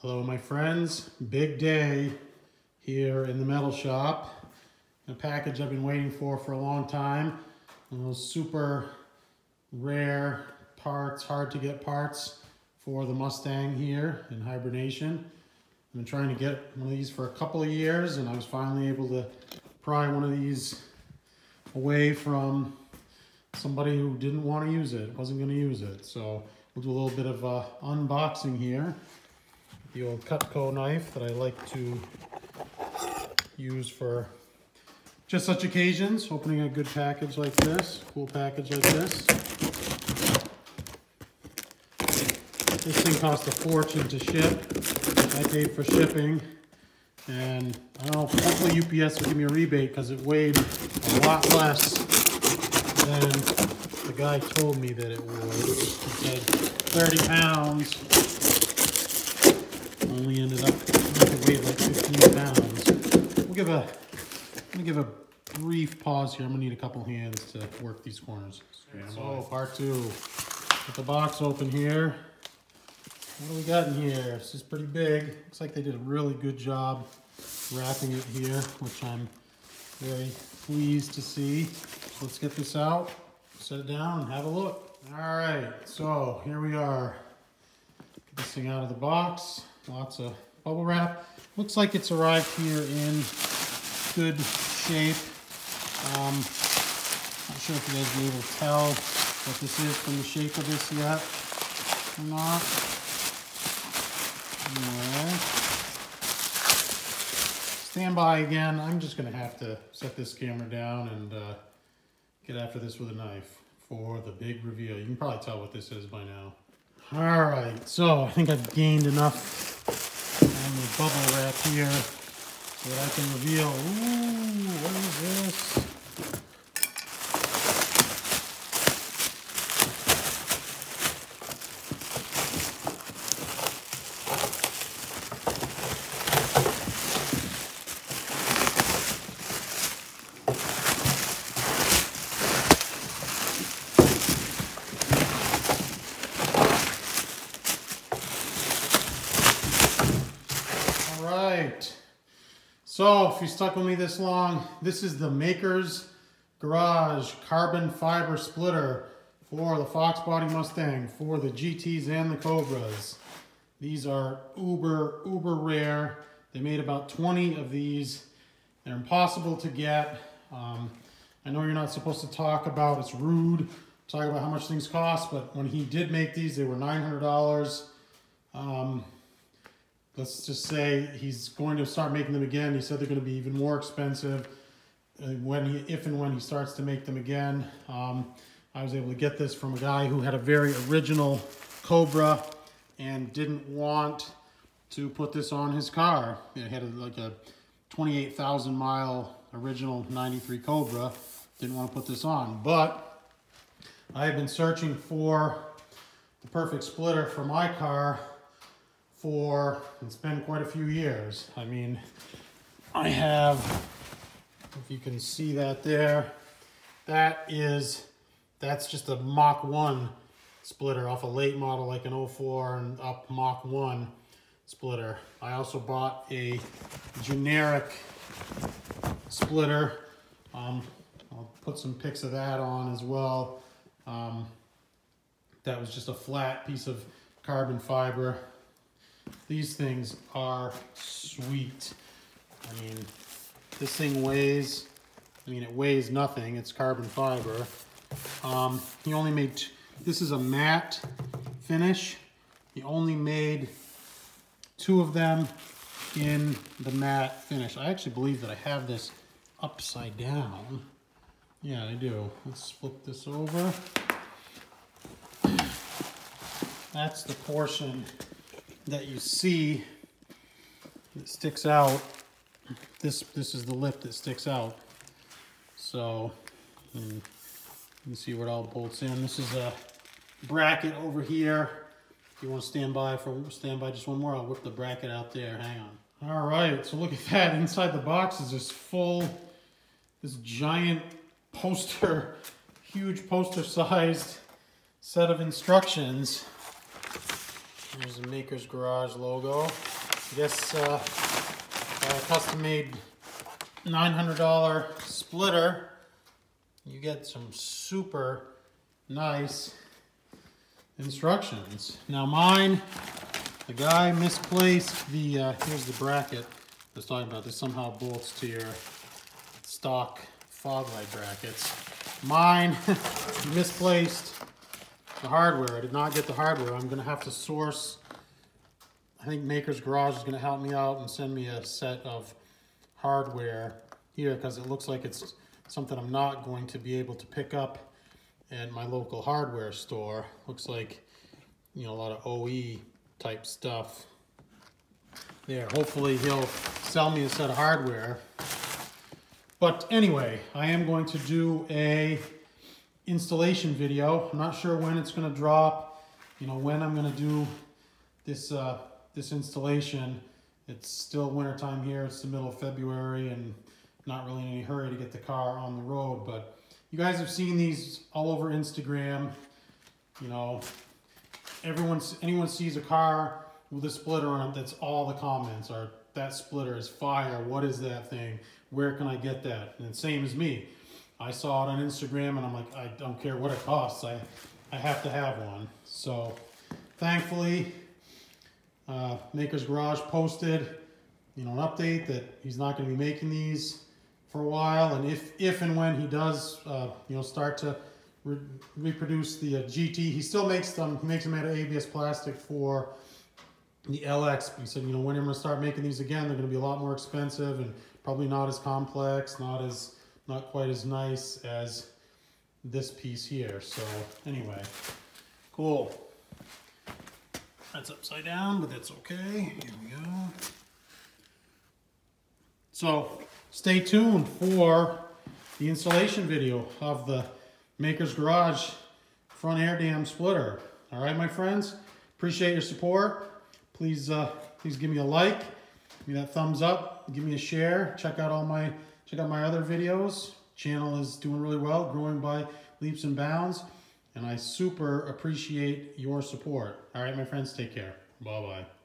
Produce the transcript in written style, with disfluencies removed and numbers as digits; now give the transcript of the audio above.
Hello my friends, big day here in the metal shop. A package I've been waiting for a long time. One of those super rare parts, hard to get parts for the Mustang here in hibernation. I've been trying to get one of these for a couple of years and I was finally able to pry one of these away from somebody who didn't want to use it, wasn't going to use it. So we'll do a little bit of unboxing here. The old Cutco knife that I like to use for just such occasions. Opening a good package like this, cool package like this. This thing cost a fortune to ship. I paid for shipping, and I don't know, hopefully UPS will give me a rebate because it weighed a lot less than the guy told me that it would. He said 30 pounds. Only ended up, it weighed like 15 pounds. I'm gonna give a brief pause here. I'm gonna need a couple hands to work these corners. So part two. Get the box open here. What do we got in here? This is pretty big. Looks like they did a really good job wrapping it here, which I'm very pleased to see. So let's get this out, set it down, and have a look. All right, so here we are. Get this thing out of the box. Lots of bubble wrap. Looks like it's arrived here in good shape. Not sure if you guys will be able to tell what this is from the shape of this yet or not. Anyway, stand by again. I'm just gonna have to set this camera down and get after this with a knife for the big reveal. You can probably tell what this is by now. All right, so I think I've gained enough on the bubble wrap here so that I can reveal. Ooh, what is this? So if you stuck with me this long, this is the Maker's Garage carbon fiber splitter for the Fox Body Mustang, for the GTs and the Cobras. These are uber rare. They made about 20 of these. They're impossible to get. I know you're not supposed to talk about, it's rude to talk about how much things cost, but when he did make these, they were $900. Let's just say he's going to start making them again. He said they're going to be even more expensive if and when he starts to make them again. I was able to get this from a guy who had a very original Cobra and didn't want to put this on his car. It had like a 28,000 mile original 93 Cobra. Didn't want to put this on, but I have been searching for the perfect splitter for my car it's been quite a few years. I mean, I have, if you can see that there, that's just a Mach 1 splitter off a late model like an 04 and up Mach 1 splitter. I also bought a generic splitter. I'll put some pics of that on as well. That was just a flat piece of carbon fiber. These things are sweet. I mean, this thing weighs, it weighs nothing. It's carbon fiber. He only made, this is a matte finish. He only made 2 of them in the matte finish. I actually believe that I have this upside down. Yeah, I do. Let's flip this over. That's the portion that you see that sticks out. This is the lip that sticks out. So you can see where it all bolts in. This is a bracket over here. If you want to stand by just one more, I'll whip the bracket out there. Hang on. All right, so look at that. Inside the box is this giant poster, huge poster sized set of instructions. There's the Maker's Garage logo. I guess a custom-made $900 splitter, you get some super nice instructions. Now mine, the guy misplaced the, here's the bracket I was talking about. This somehow bolts to your stock fog light brackets. Mine, misplaced the hardware. I did not get the hardware. I'm gonna have to source, I think Maker's Garage is gonna help me out and send me a set of hardware here, because it looks like it's something I'm not going to be able to pick up at my local hardware store. Looks like, you know, a lot of OE type stuff there. Hopefully he'll sell me a set of hardware. But anyway, I am going to do a installation video. I'm not sure when it's going to drop, you know, when I'm going to do this this installation. It's still winter time here. It's the middle of February and not really in any hurry to get the car on the road. But you guys have seen these all over Instagram. You know, anyone sees a car with a splitter on it, that's all the comments are, that splitter is fire. What is that thing? Where can I get that? And the same as me. I saw it on Instagram and I'm like, I don't care what it costs. I have to have one. So thankfully, Maker's Garage posted, you know, an update that he's not going to be making these for a while. And if and when he does, you know, start to reproduce the GT, he still makes them. He makes them out of ABS plastic for the LX. But he said, you know, when I'm going to start making these again, they're going to be a lot more expensive and probably not as complex, not quite as nice as this piece here. So anyway, cool. That's upside down, but that's okay. Here we go. So stay tuned for the installation video of the Maker's Garage front air dam splitter. All right, my friends, appreciate your support. Please give me a like, give me that thumbs up, give me a share. Check out my other videos. Channel is doing really well, growing by leaps and bounds, and I super appreciate your support. All right, my friends, take care. Bye-bye.